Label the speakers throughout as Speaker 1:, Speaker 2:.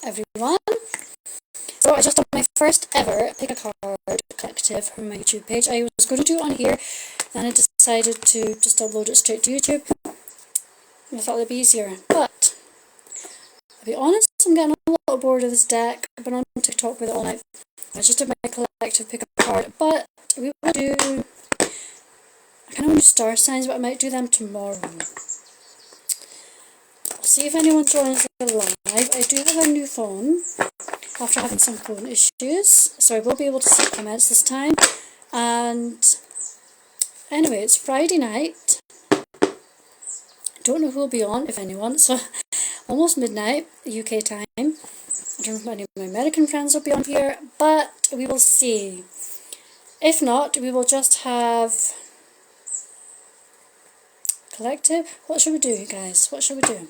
Speaker 1: everyone. So I just did my first ever pick a card collective from my YouTube page. I was going to do it on here, then I decided to just upload it straight to YouTube. I thought it'd be easier, but I'll be honest, I'm getting a little bored of this deck. I've been on TikTok with it all night. I just did my collective pick a card, but we will do, I kind of want to do star signs, but I might do them tomorrow. I'll see if anyone joins live. I do have a new phone after having some phone issues, so I will be able to see comments this time. And anyway, it's Friday night. Don't know who will be on, if anyone, so almost midnight UK time. I don't know if any of my American friends will be on here, but we will see. If not, we will just have collective. What should we do, guys? What should we do?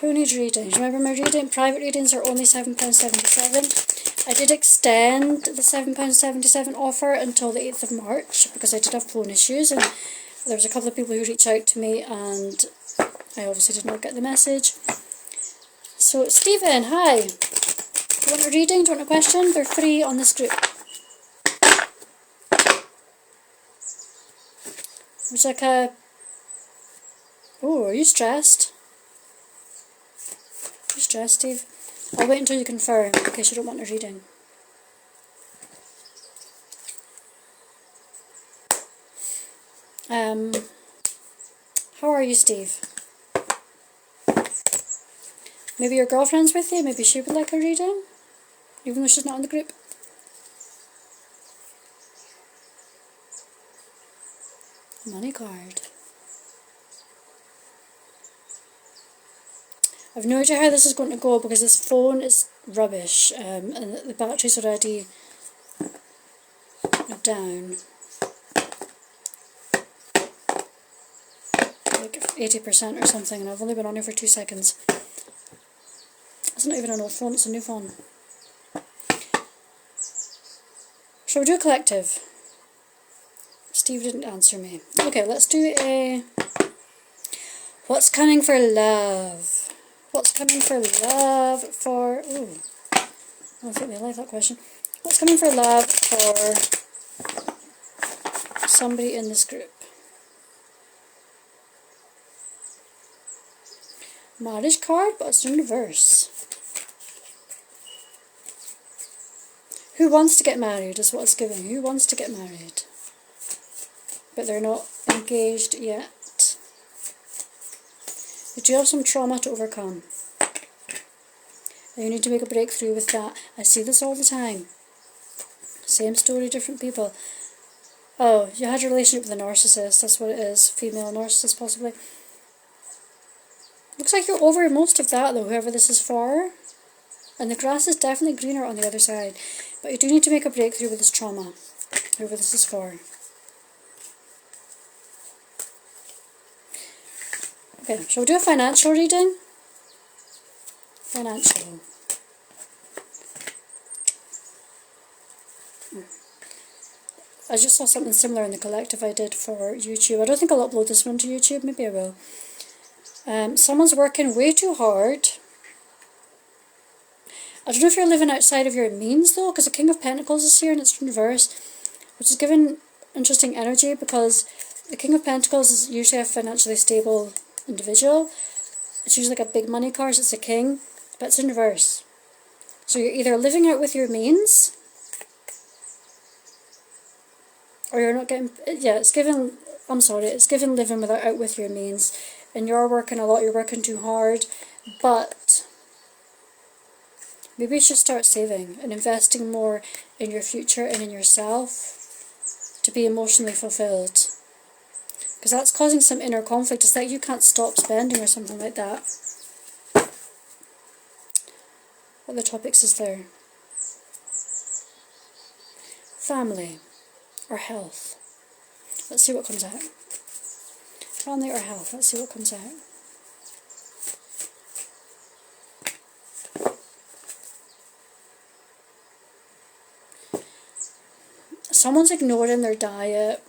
Speaker 1: Who needs readings? Remember, my private readings are only £7.77. I did extend the £7.77 offer until the 8th of March because I did have phone issues, and there was a couple of people who reached out to me and I obviously did not get the message. So, Stephen, hi. Do you want a reading? Do you want a question? They're free on this group. There's like a... Oh, are you stressed? Are you stressed, Steve? I'll wait until you confirm in case you don't want a reading. How are you, Steve? Maybe your girlfriend's with you, maybe she would like a reading, even though she's not in the group. Money card. I've no idea how this is going to go because this phone is rubbish, and the battery's already down. Like 80% or something, and I've only been on here for 2 seconds. It's not even an old phone, it's a new phone. Shall we do a collective? Steve didn't answer me. Okay, let's do a... What's coming for love? What's coming for love for... Ooh, I don't think they like that question. What's coming for love for somebody in this group? Marriage card, but it's in reverse. Who wants to get married is what it's giving. Who wants to get married? But they're not engaged yet. You do have some trauma to overcome. And you need to make a breakthrough with that. I see this all the time. Same story, different people. Oh, you had a relationship with a narcissist. That's what it is. Female narcissist, possibly. Looks like you're over most of that, though, whoever this is for. And the grass is definitely greener on the other side. But you do need to make a breakthrough with this trauma, whoever this is for. Okay, shall we do a financial reading? Financial. I just saw something similar in the collective I did for YouTube. I don't think I'll upload this one to YouTube, maybe I will. Someone's working way too hard. I don't know if you're living outside of your means though, because the King of Pentacles is here and it's in reverse, which is giving interesting energy because the King of Pentacles is usually a financially stable individual. It's usually like a big money card, so it's a king, but it's in reverse. So you're either living out with your means, or you're not getting, yeah, it's giving, I'm sorry, it's giving living without out with your means. And you're working a lot, you're working too hard, but maybe you should start saving and investing more in your future and in yourself to be emotionally fulfilled. Because that's causing some inner conflict. It's like you can't stop spending or something like that. What other topics is there? Family or health. Let's see what comes out. Family or health. Let's see what comes out. Someone's ignoring their diet.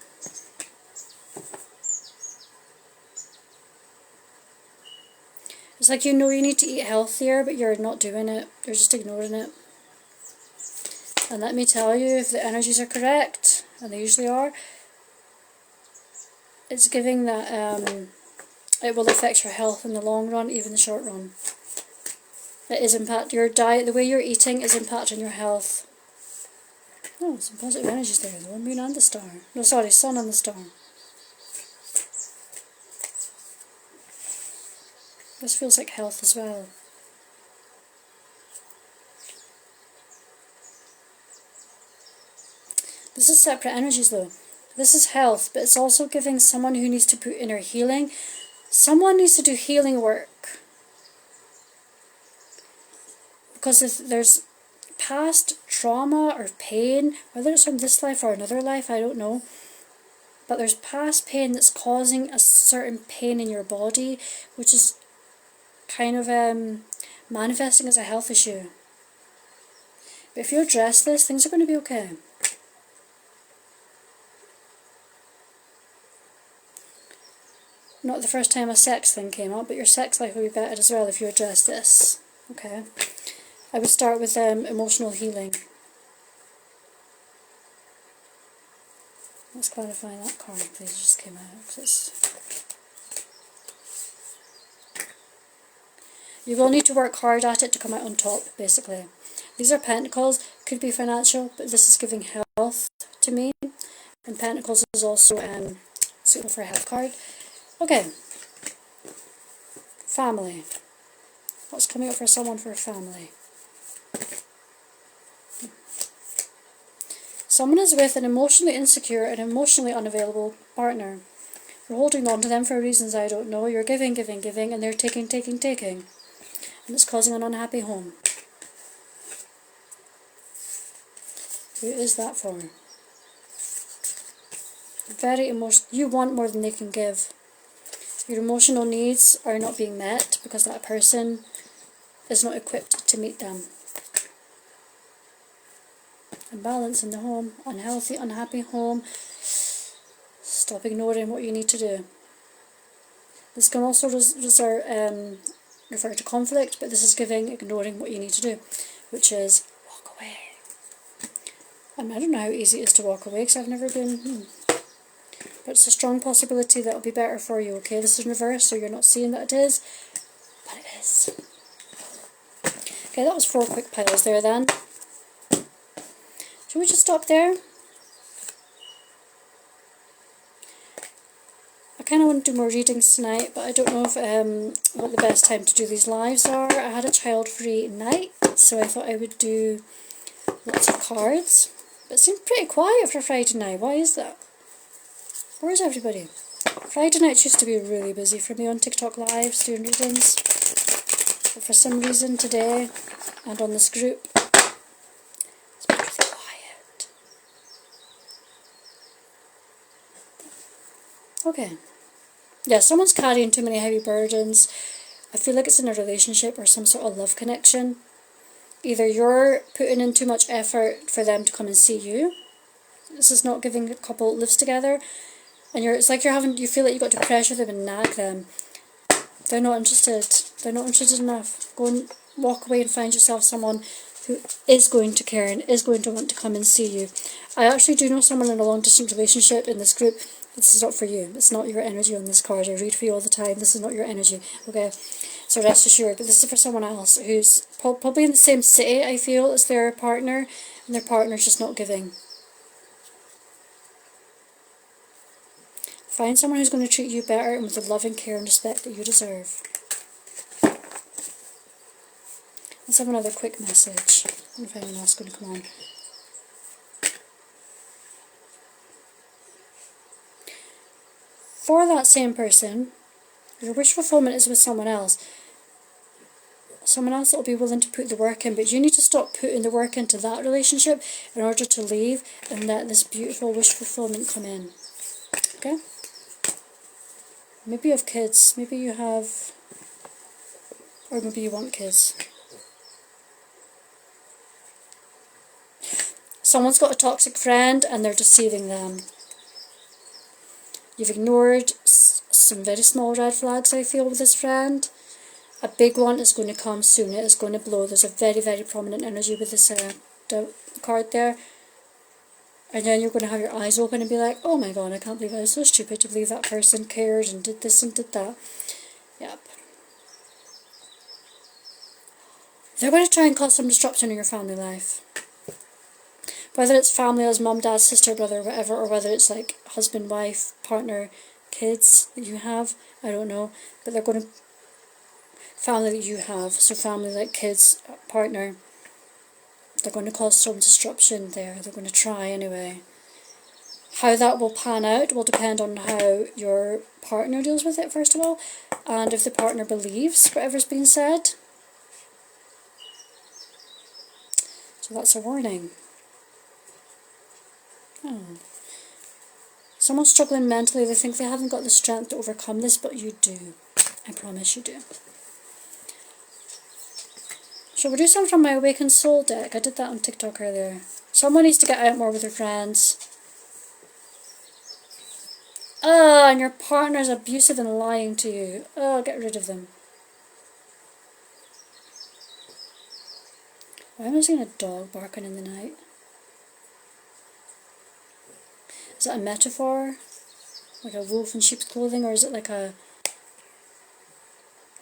Speaker 1: It's like you know you need to eat healthier, but you're not doing it. You're just ignoring it. And let me tell you, if the energies are correct, and they usually are, it's giving that it will affect your health in the long run, even the short run. It is impact your diet, the way you're eating is impacting your health. Oh, some positive energies there, the moon and the star. No, sorry, sun and the star. This feels like health as well. This is separate energies though. This is health, but it's also giving someone who needs to put inner healing. Someone needs to do healing work. Because if there's past trauma or pain, whether it's from this life or another life, I don't know. But there's past pain that's causing a certain pain in your body, which is kind of manifesting as a health issue. But if you address this, things are going to be okay. Not the first time a sex thing came up, but your sex life will be better as well if you address this. Okay. I would start with emotional healing. Let's clarify that card, please. It just came out. You will need to work hard at it to come out on top, basically. These are pentacles. Could be financial, but this is giving health to me. And pentacles is also suitable for a health card. Okay. Family. What's coming up for someone for a family? Someone is with an emotionally insecure and emotionally unavailable partner. You're holding on to them for reasons I don't know. You're giving, giving, giving, and they're taking, taking, taking. And it's causing an unhappy home. Who is that for? Very emotional. You want more than they can give. Your emotional needs are not being met because that person is not equipped to meet them. Imbalance in the home, unhealthy, unhappy home. Stop ignoring what you need to do. This can also refer to conflict, but this is ignoring what you need to do, which is walk away. I don't know how easy it is to walk away because I've never been. But it's a strong possibility that it'll be better for you, okay? This is in reverse, so you're not seeing that it is, but it is. Okay, that was 4 quick piles there then. Should we just stop there? I kind of want to do more readings tonight, but I don't know if what the best time to do these lives are. I had a child-free night, so I thought I would do lots of cards. But it seemed pretty quiet for Friday night. Why is that? Where's everybody? Friday nights used to be really busy for me on TikTok lives doing readings. But for some reason today, and on this group, it's been really quiet. Okay. Yeah, someone's carrying too many heavy burdens. I feel like it's in a relationship or some sort of love connection. Either you're putting in too much effort for them to come and see you. This is not giving a couple lives together. And you feel like you've got to pressure them and nag them. They're not interested. They're not interested enough. Go and walk away and find yourself someone who is going to care and is going to want to come and see you. I actually do know someone in a long distance relationship in this group. This is not for you. It's not your energy on this card. I read for you all the time. This is not your energy. Okay? So rest assured. But this is for someone else who's probably in the same city, I feel, as their partner. And their partner's just not giving. Find someone who's going to treat you better and with the love and care and respect that you deserve. Let's have another quick message. I wonder if anyone else is going to come on. For that same person, your wish fulfillment is with someone else. Someone else that will be willing to put the work in, but you need to stop putting the work into that relationship in order to leave and let this beautiful wish fulfillment come in. Okay? Maybe you have kids, maybe you have, or maybe you want kids. Someone's got a toxic friend and they're deceiving them. You've ignored some very small red flags, I feel, with this friend. a big one is going to come soon. It is going to blow. There's a very, very prominent energy with this card there. And then you're going to have your eyes open and be like, oh my god, I can't believe I was so stupid to believe that person cared and did this and did that. Yep. They're going to try and cause some disruption in your family life. Whether it's family as mum, dad, sister, brother, whatever, or whether it's like husband, wife, partner, kids that you have, I don't know. But they're going to... family that you have, so family like kids, partner, they're going to cause some disruption there. They're going to try anyway. How that will pan out will depend on how your partner deals with it, first of all, and if the partner believes whatever's being said. So that's a warning. Oh. Someone's struggling mentally. They think they haven't got the strength to overcome this, but you do. I promise you do. Shall we do some from my Awakened Soul deck? I did that on TikTok earlier. Someone needs to get out more with their friends. Oh, and your partner's abusive and lying to you. Oh, get rid of them. Why am I seeing a dog barking in the night? Is that a metaphor? Like a wolf in sheep's clothing? Or is it like a...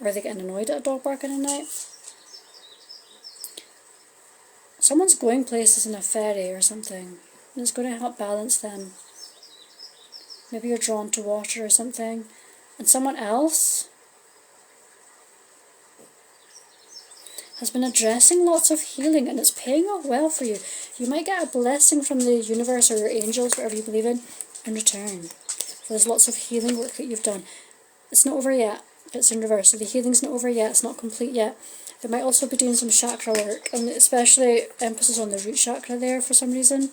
Speaker 1: Or are they getting annoyed at a dog barking at night? Someone's going places in a ferry or something, and it's going to help balance them. Maybe you're drawn to water or something. And someone else has been addressing lots of healing, and it's paying off well for you. You might get a blessing from the universe or your angels, whatever you believe in return. So there's lots of healing work that you've done. It's not over yet. It's in reverse. So the healing's not over yet. It's not complete yet. They might also be doing some chakra work, and especially emphasis on the root chakra there for some reason.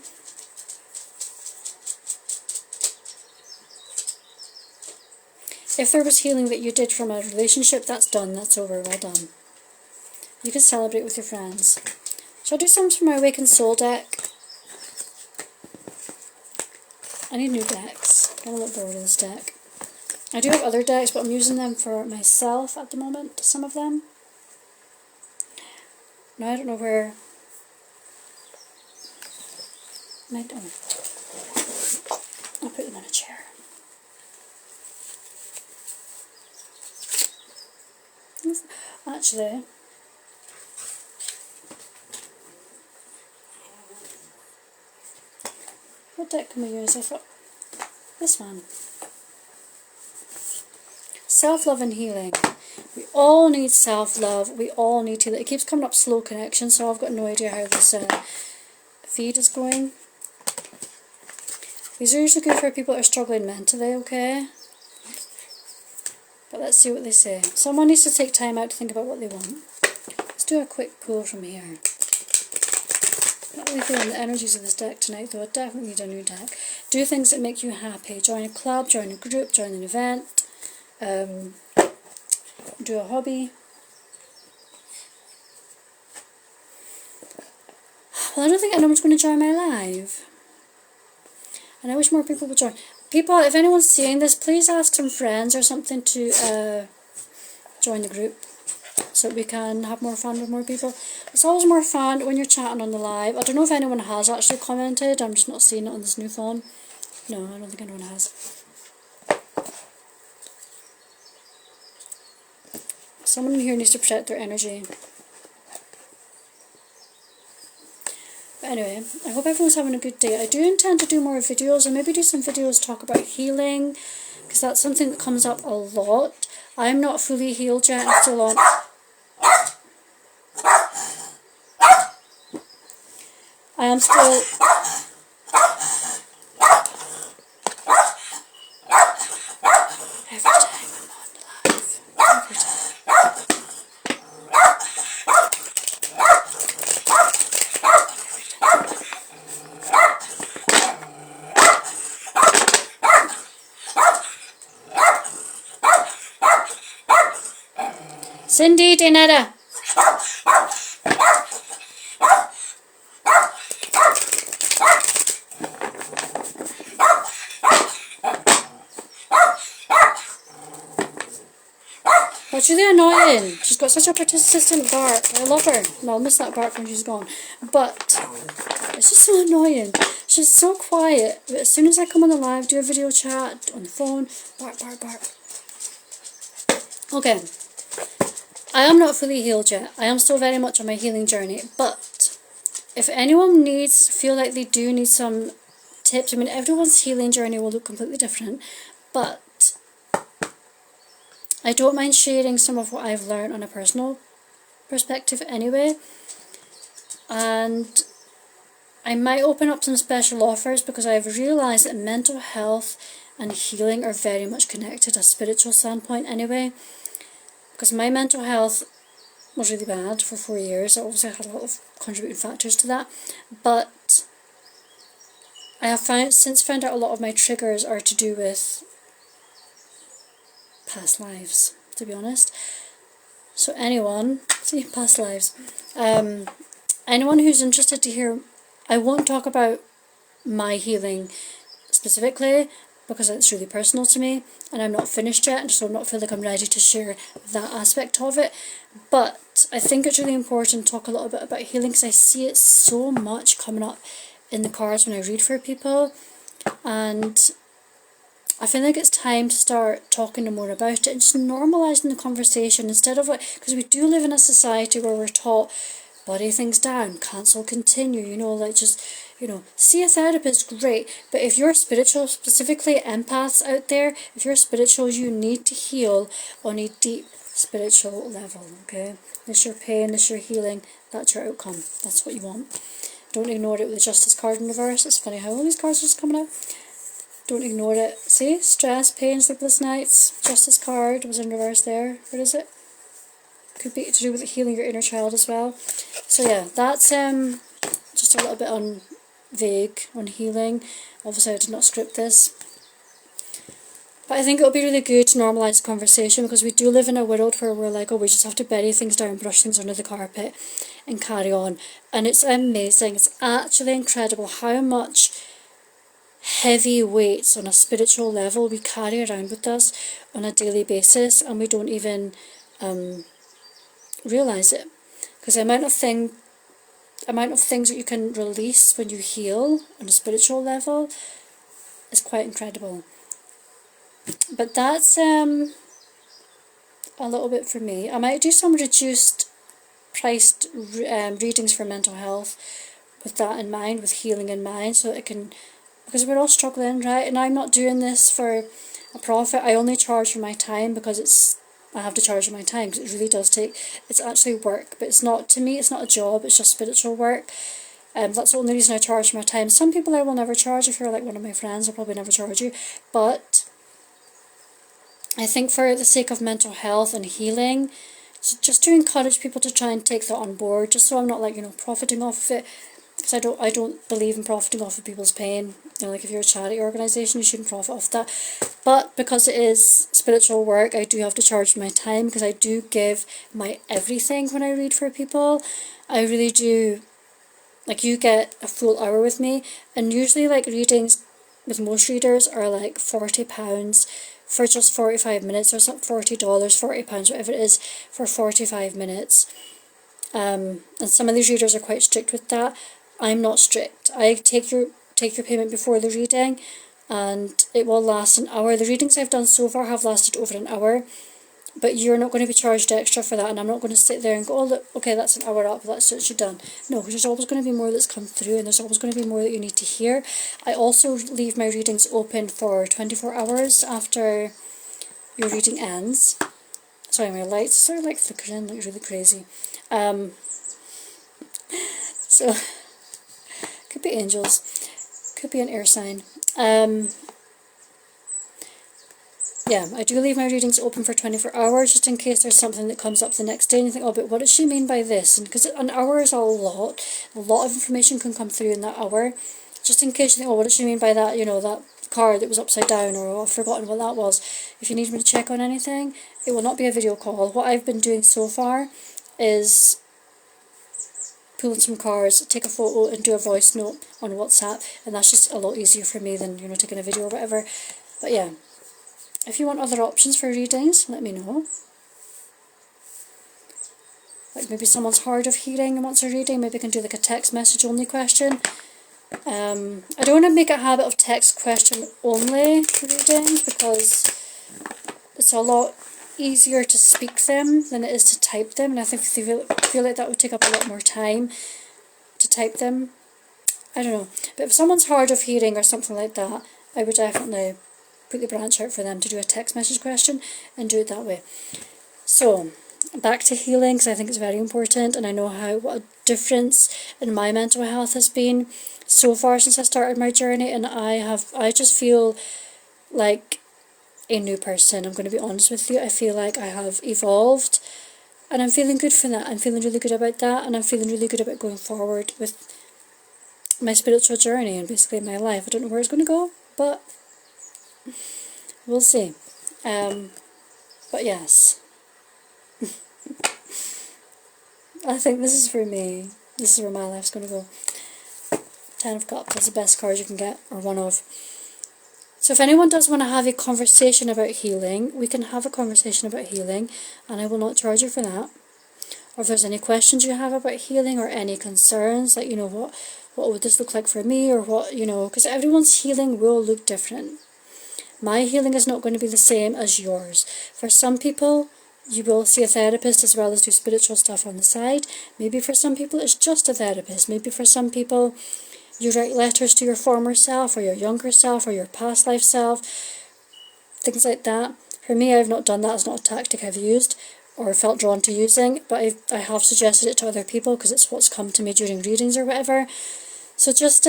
Speaker 1: If there was healing that you did from a relationship, that's done, that's over, well done. You can celebrate with your friends. Shall I do some from my Awakened Soul deck? I need new decks. I'm getting a little bored of this deck. I do have other decks, but I'm using them for myself at the moment, some of them. Now I don't know where... I'll put them in a chair. Actually... What deck can we use? I thought... This one. Self-love and healing. We all need self-love. We all need healing. It keeps coming up slow connection, so I've got no idea how this feed is going. These are usually good for people that are struggling mentally, okay? But let's see what they say. Someone needs to take time out to think about what they want. Let's do a quick pull from here. Not really feeling the energies of this deck tonight, though. I definitely need a new deck. Do things that make you happy. Join a club, join a group, join an event. Do a hobby. Well, I don't think anyone's going to join my live. And I wish more people would join. People, if anyone's seeing this, please ask some friends or something to join the group, so that we can have more fun with more people. It's always more fun when you're chatting on the live. I don't know if anyone has actually commented. I'm just not seeing it on this new phone. No, I don't think anyone has. Someone here needs to protect their energy. But anyway, I hope everyone's having a good day. I do intend to do more videos, and maybe do some videos talk about healing, because that's something that comes up a lot. I'm not fully healed yet. I'm still on... I am still... Every time I'm on the live. Every time. Cindy, Dinetta. That's really annoying. She's got such a persistent bark. I love her. No, I'll miss that bark when she's gone. But it's just so annoying. She's so quiet. But as soon as I come on the live, do a video chat on the phone, bark, bark, bark. Okay. I am not fully healed yet. I am still very much on my healing journey. But if anyone feel like they do need some tips, I mean, everyone's healing journey will look completely different. But I don't mind sharing some of what I've learned on a personal perspective anyway. And I might open up some special offers because I've realised that mental health and healing are very much connected, a spiritual standpoint anyway. Because my mental health was really bad for 4 years. I obviously had a lot of contributing factors to that. But I have since found out a lot of my triggers are to do with past lives, to be honest. So past lives. Anyone who's interested to hear, I won't talk about my healing specifically because it's really personal to me and I'm not finished yet, so I don't feel like I'm ready to share that aspect of it. But I think it's really important to talk a little bit about healing because I see it so much coming up in the cards when I read for people, and I feel like it's time to start talking more about it and just normalising the conversation instead of because we do live in a society where we're taught body things down, cancel, continue, see a therapist, great, but if you're spiritual, specifically empaths out there, if you're spiritual, you need to heal on a deep spiritual level, okay? This your pain, this your healing, that's your outcome, that's what you want. Don't ignore it with the Justice card in reverse. It's funny how all these cards are just coming out. Don't ignore it. See? Stress, pain, sleepless nights. Justice card was in reverse there. What is it? Could be to do with healing your inner child as well. So yeah, that's just a little bit vague on healing. Obviously I did not script this. But I think it'll be really good to normalise the conversation because we do live in a world where we're like, oh, we just have to bury things down, brush things under the carpet and carry on. And it's amazing. It's actually incredible how much heavy weights on a spiritual level we carry around with us on a daily basis and we don't even realise it. Because the amount of things that you can release when you heal on a spiritual level is quite incredible. But that's a little bit for me. I might do some reduced priced readings for mental health with that in mind, with healing in mind, so that it can, because we're all struggling, right? And I'm not doing this for a profit. I only charge for my time because I have to charge for my time because it really does it's actually work, but it's not, to me, it's not a job, it's just spiritual work. That's the only reason I charge for my time. Some people I will never charge. If you're like one of my friends, I'll probably never charge you. But I think for the sake of mental health and healing, just to encourage people to try and take that on board, just so I'm not profiting off of it, because I don't believe in profiting off of people's pain. Like if you're a charity organisation, you shouldn't profit off that. But because it is spiritual work, I do have to charge my time because I do give my everything when I read for people. I really do. Like you get a full hour with me, and usually readings with most readers are like £40 for just 45 minutes or something, $40, £40, whatever it is, for 45 minutes. And some of these readers are quite strict with that. I'm not strict. I take your payment before the reading and it will last an hour. The readings I've done so far have lasted over an hour, but you're not going to be charged extra for that, and I'm not going to sit there and go, oh look, okay, that's an hour up, that's what you've done. No, because there's always going to be more that's come through and there's always going to be more that you need to hear. I also leave my readings open for 24 hours after your reading ends. Sorry, my lights sort of flickering, really crazy. So, could be angels, could be an air sign. Yeah, I do leave my readings open for 24 hours just in case there's something that comes up the next day and you think, oh, but what does she mean by this? And because an hour is a lot of information can come through in that hour. Just in case you think, oh, what does she mean by that, that card that was upside down, or I've forgotten what that was. If you need me to check on anything, it will not be a video call. What I've been doing so far is pulling some cards, take a photo and do a voice note on WhatsApp, and that's just a lot easier for me than, taking a video or whatever. But yeah. If you want other options for readings, let me know. Like maybe someone's hard of hearing and wants a reading, maybe I can do like a text message only question. I don't want to make a habit of text question only readings because it's a lot easier to speak them than it is to type them, and I think feel like that would take up a lot more time to type them. I don't know, but if someone's hard of hearing or something like that, I would definitely put the branch out for them to do a text message question and do it that way. So back to healing, because I think it's very important, and I know what a difference in my mental health has been so far since I started my journey, and I just feel like a new person. I'm going to be honest with you. I feel like I have evolved, and I'm feeling good for that. I'm feeling really good about that, and I'm feeling really good about going forward with my spiritual journey and basically my life. I don't know where it's going to go, but we'll see. But yes, I think this is for me. This is where my life's going to go. 10 of Cups is the best card you can get, or one of. So if anyone does want to have a conversation about healing, we can have a conversation about healing, and I will not charge you for that. Or if there's any questions you have about healing or any concerns, like, what would this look like for me, or what, because everyone's healing will look different. My healing is not going to be the same as yours. For some people, you will see a therapist as well as do spiritual stuff on the side. Maybe for some people it's just a therapist. Maybe for some people you write letters to your former self or your younger self or your past life self, things like that. For me, I've not done that. It's not a tactic I've used or felt drawn to using, but I have suggested it to other people because it's what's come to me during readings or whatever. So just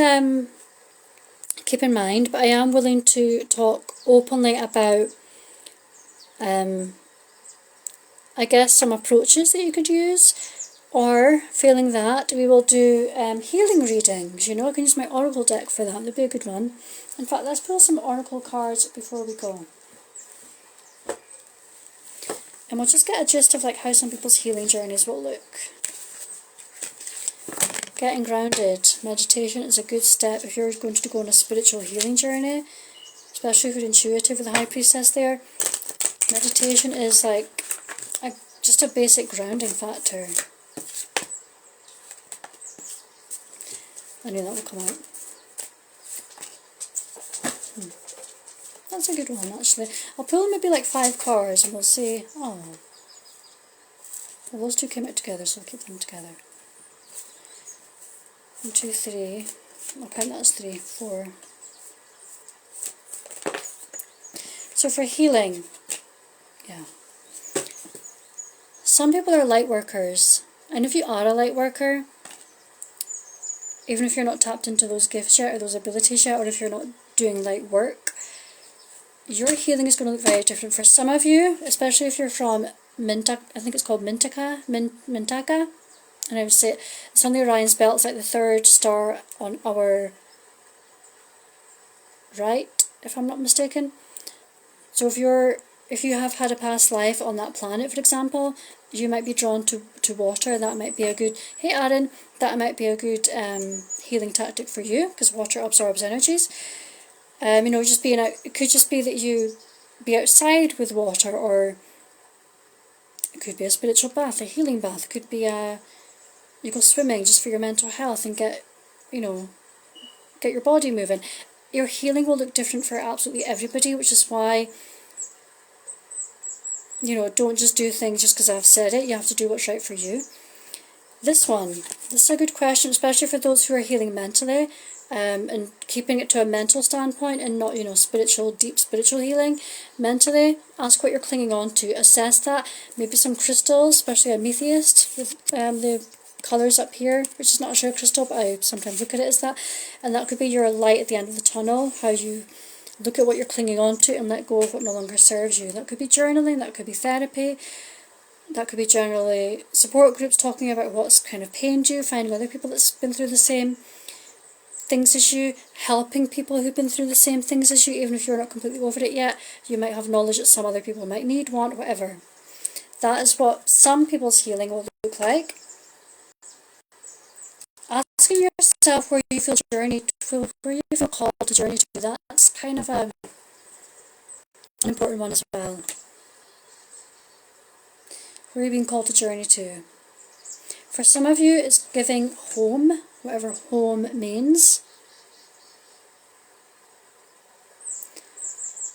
Speaker 1: keep in mind, but I am willing to talk openly about I guess some approaches that you could use, or failing that, we will do healing readings. I can use my oracle deck for that. That'd be a good one. In fact, let's pull some oracle cards before we go. And we'll just get a gist of like how some people's healing journeys will look. Getting grounded. Meditation is a good step if you're going to go on a spiritual healing journey, especially if you're intuitive with the High Priestess there. Meditation is like just a basic grounding factor. I knew that would come out. That's a good one, actually. I'll pull maybe like 5 cards and we'll see. Oh. Well, those two came out together, so I'll keep them together. 1, 2, 3. I'll count that as 3, 4. So for healing, yeah. Some people are light workers, and if you are a light worker, even if you're not tapped into those gifts yet or those abilities yet, or if you're not doing light work, your healing is going to look very different. For some of you, especially if you're from Mintaka, I think it's called Mintaka, and I would say it's on the Orion's belt. It's like the 3rd star on our right, if I'm not mistaken. So if you have had a past life on that planet, for example, you might be drawn to water. That might be a good, hey Aaron, that might be a good healing tactic for you, because water absorbs energies. Just being out, it could just be that you be outside with water, or it could be a spiritual bath, a healing bath. It could be you go swimming just for your mental health and get your body moving. Your healing will look different for absolutely everybody, which is why, don't just do things just because I've said it. You have to do what's right for you. This is a good question, especially for those who are healing mentally, and keeping it to a mental standpoint and not, deep spiritual healing. Mentally, ask what you're clinging on to, assess that. Maybe some crystals, especially amethyst with the colours up here, which is not a true crystal, but I sometimes look at it as that. And that could be your light at the end of the tunnel, how you look at what you're clinging on to and let go of what no longer serves you. That could be journaling, that could be therapy, that could be generally support groups talking about what's kind of pained you, finding other people that's been through the same things as you, helping people who've been through the same things as you, even if you're not completely over it yet. You might have knowledge that some other people might need, want, whatever. That is what some people's healing will look like. Asking yourself where you feel called to journey to, that's kind of an important one as well. Where are you being called to journey to? For some of you, it's giving home, whatever home means.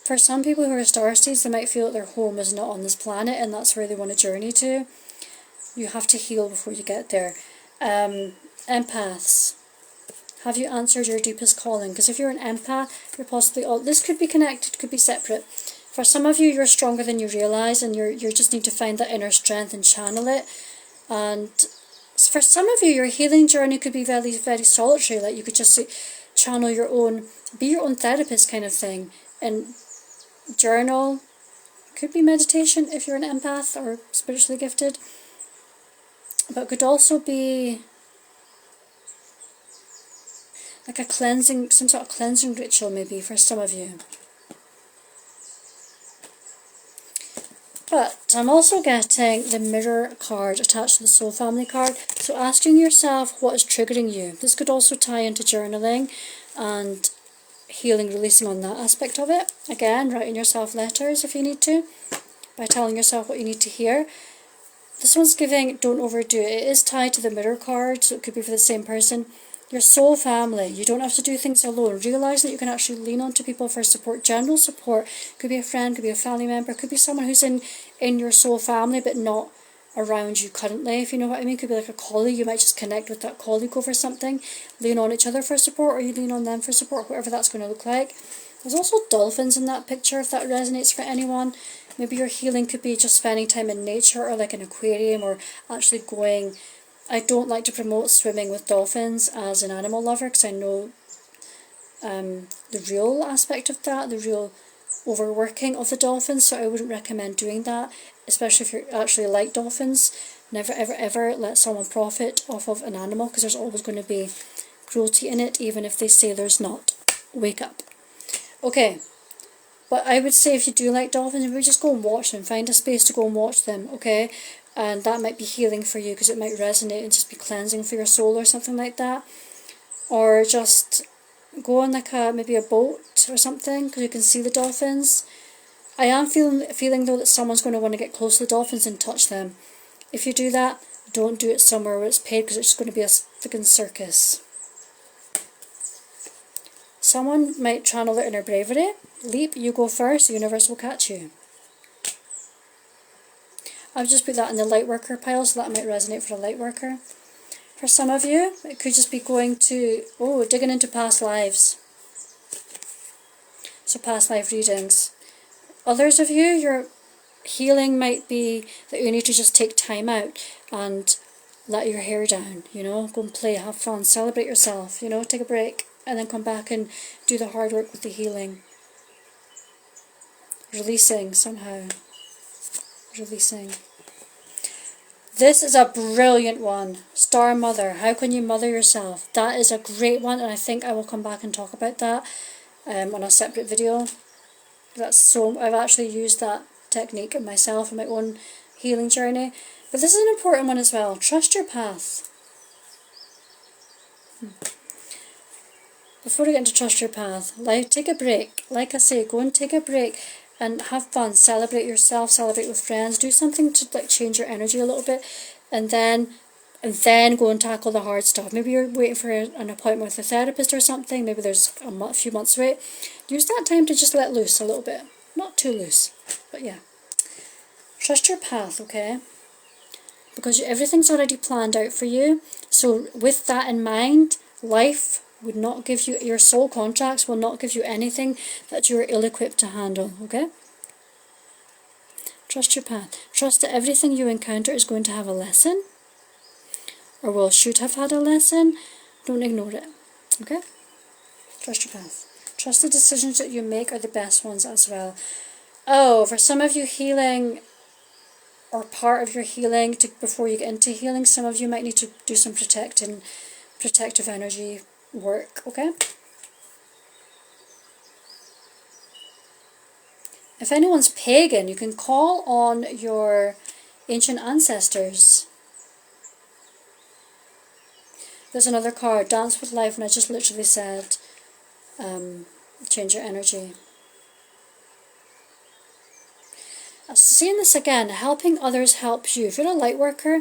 Speaker 1: For some people who are star seeds, they might feel that their home is not on this planet and that's where they want to journey to. You have to heal before you get there. Empaths. Have you answered your deepest calling? Because if you're an empath, you're possibly all... This could be connected, could be separate. For some of you, you're stronger than you realise, and you just need to find that inner strength and channel it. And for some of you, your healing journey could be very, very solitary. Like you could just channel your own, be your own therapist kind of thing. And journal. Could be meditation if you're an empath or spiritually gifted. But could also be like a cleansing, some sort of cleansing ritual maybe for some of you. But I'm also getting the mirror card attached to the soul family card. So asking yourself what is triggering you. This could also tie into journaling and healing, releasing on that aspect of it. Again, writing yourself letters if you need to, by telling yourself what you need to hear. This one's giving don't overdo it. It is tied to the mirror card, so it could be for the same person. Your soul family. You don't have to do things alone. Realize that you can actually lean on to people for support. General support. Could be a friend, could be a family member, could be someone who's in your soul family but not around you currently, if you know what I mean. Could be like a colleague. You might just connect with that colleague over something. Lean on each other for support, or you lean on them for support, whatever that's going to look like. There's also dolphins in that picture, if that resonates for anyone. Maybe your healing could be just spending time in nature, or like an aquarium, or actually going... I don't like to promote swimming with dolphins as an animal lover, because I know the real aspect of that, the real overworking of the dolphins, so I wouldn't recommend doing that, especially if you actually like dolphins. Never ever ever let someone profit off of an animal, because there's always going to be cruelty in it, even if they say there's not. Wake up. Okay, but I would say if you do like dolphins, maybe just go and watch them, find a space to go and watch them, okay? And that might be healing for you, because it might resonate and just be cleansing for your soul or something like that. Or just go on like maybe a boat or something, because you can see the dolphins. I am feeling though that someone's going to want to get close to the dolphins and touch them. If you do that, don't do it somewhere where it's paid, because it's just going to be a freaking circus. Someone might channel their inner bravery. Leap, you go first, the universe will catch you. I've just put that in the light worker pile, so that might resonate for a light worker. For some of you, it could just be going to, digging into past lives. So past life readings. Others of you, your healing might be that you need to just take time out and let your hair down, go and play, have fun, celebrate yourself, take a break, and then come back and do the hard work with the healing. Releasing somehow. Releasing. This is a brilliant one. Star Mother. How can you mother yourself? That is a great one, and I think I will come back and talk about that on a separate video. I've actually used that technique myself in my own healing journey. But this is an important one as well. Trust your path. Before we get into trust your path, take a break. Like I say, go and take a break. And have fun, celebrate yourself, celebrate with friends, do something to change your energy a little bit, and then go and tackle the hard stuff. Maybe you're waiting for an appointment with a therapist or something, maybe there's a few months to wait. Use that time to just let loose a little bit. Not too loose, but yeah. Trust your path, okay? Because everything's already planned out for you. So with that in mind, life would not give you, your soul contracts will not give you anything that you are ill-equipped to handle, okay? Trust your path. Trust that everything you encounter is going to have a lesson, or should have had a lesson. Don't ignore it, okay? Trust your path. Trust the decisions that you make are the best ones as well. For some of you, healing, or part of your healing, before you get into healing, some of you might need to do some protective energy work, okay? If anyone's pagan, you can call on your ancient ancestors. There's another card, Dance with Life, and I just literally said change your energy. Seeing this again, helping others helps you. If you're a light worker,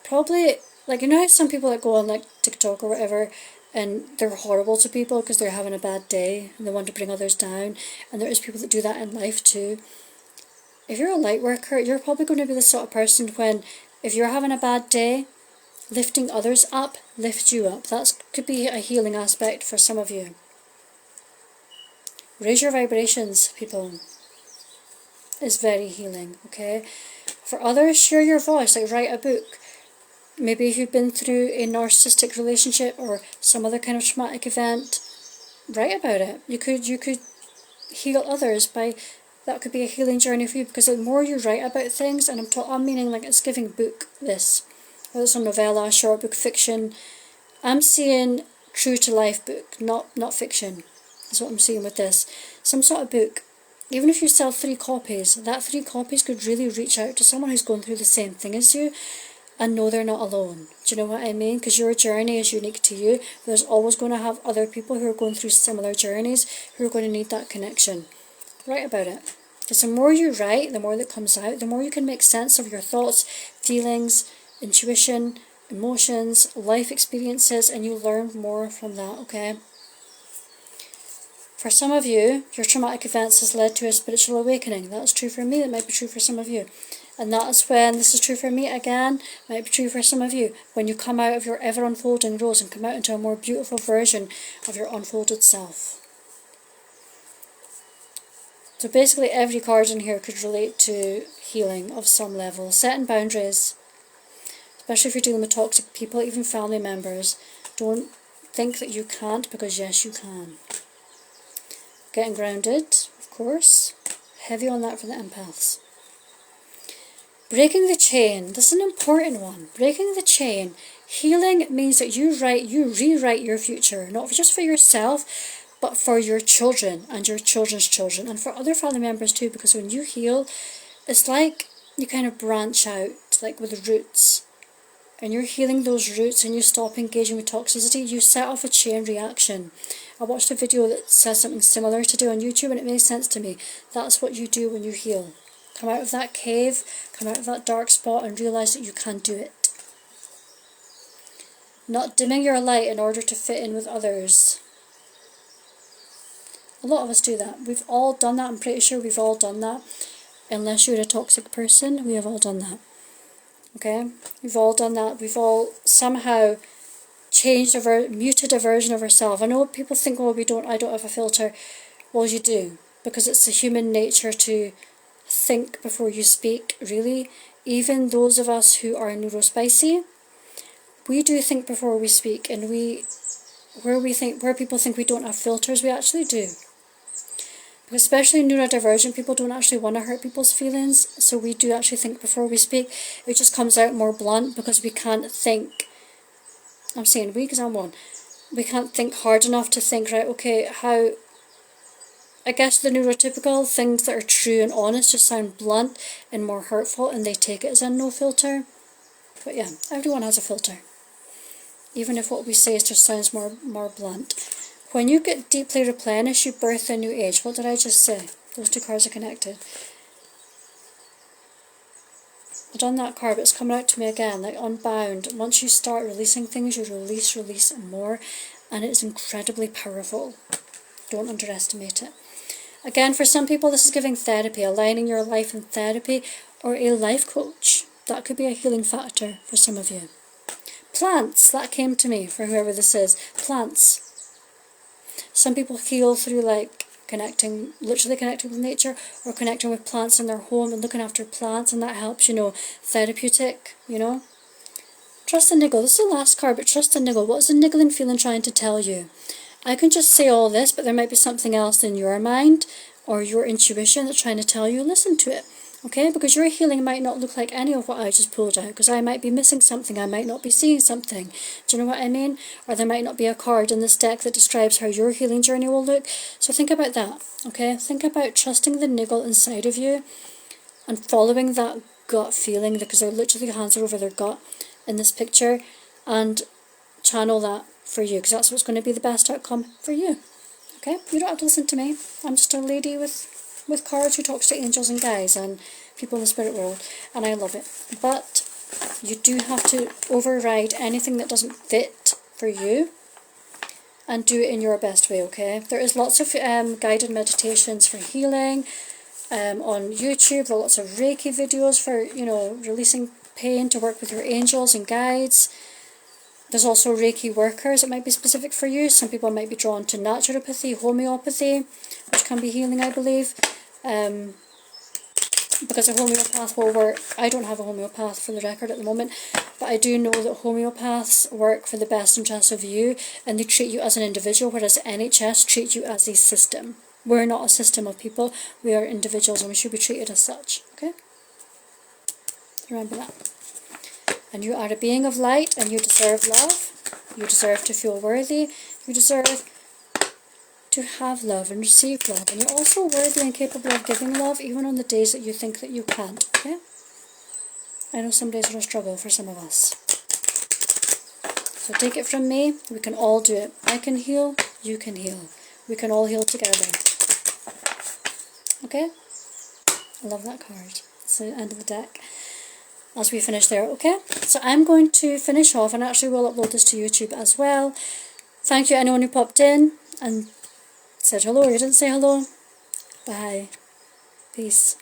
Speaker 1: probably Like, you know how some people that go on like TikTok or whatever and they're horrible to people because they're having a bad day and they want to bring others down, and there is people that do that in life too. If you're a light worker, you're probably going to be the sort of person when, if you're having a bad day, lifting others up lifts you up. That could be a healing aspect for some of you. Raise your vibrations, people. It's very healing, okay? For others, share your voice, like write a book. Maybe if you've been through a narcissistic relationship or some other kind of traumatic event, write about it. You could heal others by, that could be a healing journey for you, because the more you write about things, and I'm meaning like it's giving book this, whether it's a novella, short book, fiction. I'm seeing true to life book, not fiction. That's what I'm seeing with this. Some sort of book. Even if you sell 3 copies, that 3 copies could really reach out to someone who's going through the same thing as you and know they're not alone. Do you know what I mean? Because your journey is unique to you. There's always going to have other people who are going through similar journeys who are going to need that connection. Write about it. Because the more you write, the more that comes out, the more you can make sense of your thoughts, feelings, intuition, emotions, life experiences, and you learn more from that, okay? For some of you, your traumatic events has led to a spiritual awakening. That's true for me, it might be true for some of you. And that's when, this is true for me again, might be true for some of you, when you come out of your ever unfolding rose and come out into a more beautiful version of your unfolded self. So basically every card in here could relate to healing of some level. Setting boundaries, especially if you're dealing with toxic people, even family members. Don't think that you can't, because yes, you can. Getting grounded, of course. Heavy on that for the empaths. Breaking the chain. This is an important one. Breaking the chain. Healing means that you rewrite your future, not just for yourself, but for your children and your children's children, and for other family members too, because when you heal, it's like you kind of branch out, like with roots. And you're healing those roots and you stop engaging with toxicity, you set off a chain reaction. I watched a video that says something similar to do on YouTube and it made sense to me. That's what you do when you heal. Come out of that cave, come out of that dark spot and realise that you can do it. Not dimming your light in order to fit in with others. A lot of us do that. We've all done that. I'm pretty sure we've all done that. Unless you're a toxic person, we have all done that. Okay? We've all done that. We've all somehow changed, muted a version of ourselves. I know people think, well, I don't have a filter. Well, you do. Because it's a human nature to think before you speak, really. Even those of us who are neurospicy, we do think before we speak. And where people think we don't have filters, we actually do. Especially neurodivergent people don't actually want to hurt people's feelings, so we do actually think before we speak. It just comes out more blunt because we can't think. I'm saying we because I'm one. We can't think hard enough to think, right, okay, how... I guess the neurotypical things that are true and honest just sound blunt and more hurtful, and they take it as a no filter. But yeah, everyone has a filter. Even if what we say just sounds more blunt. When you get deeply replenished, you birth a new age. What did I just say? Those 2 cards are connected. I've done that card, but it's coming out to me again, like unbound. Once you start releasing things, you release more, and it's incredibly powerful. Don't underestimate it. Again, for some people, this is giving therapy, aligning your life in therapy, or a life coach. That could be a healing factor for some of you. Plants, that came to me for whoever this is. Plants. Some people heal through like literally connecting with nature, or connecting with plants in their home and looking after plants, and that helps, therapeutic, Trust the niggle. This is the last card, but trust the niggle. What is the niggling feeling trying to tell you? I can just say all this, but there might be something else in your mind or your intuition that's trying to tell you, listen to it. Okay, because your healing might not look like any of what I just pulled out, because I might be missing something, I might not be seeing something. Do you know what I mean? Or there might not be a card in this deck that describes how your healing journey will look. So think about that, okay? Think about trusting the niggle inside of you and following that gut feeling, because their literally hands are over their gut in this picture, and channel that for you, because that's what's going to be the best outcome for you. Okay? You don't have to listen to me. I'm just a lady with cards who talks to angels and guys and people in the spirit world, and I love it. But you do have to override anything that doesn't fit for you and do it in your best way, okay? There is lots of guided meditations for healing on YouTube. There are lots of Reiki videos for, you know, releasing pain, to work with your angels and guides. There's also Reiki workers that might be specific for you. Some people might be drawn to naturopathy, homeopathy, which can be healing, I believe. Because a homeopath will work. I don't have a homeopath for the record at the moment, but I do know that homeopaths work for the best interest of you, and they treat you as an individual, whereas NHS treat you as a system. We're not a system of people, we are individuals, and we should be treated as such, okay? Remember that. And you are a being of light, and you deserve love. You deserve to feel worthy. You deserve to have love and receive love. And you're also worthy and capable of giving love, even on the days that you think that you can't, okay? I know some days are a struggle for some of us. So take it from me, we can all do it. I can heal, you can heal. We can all heal together. Okay? I love that card. It's the end of the deck. As we finish there, okay? So I'm going to finish off, and actually will upload this to YouTube as well. Thank you anyone who popped in and said hello. You didn't say hello. Bye. Peace.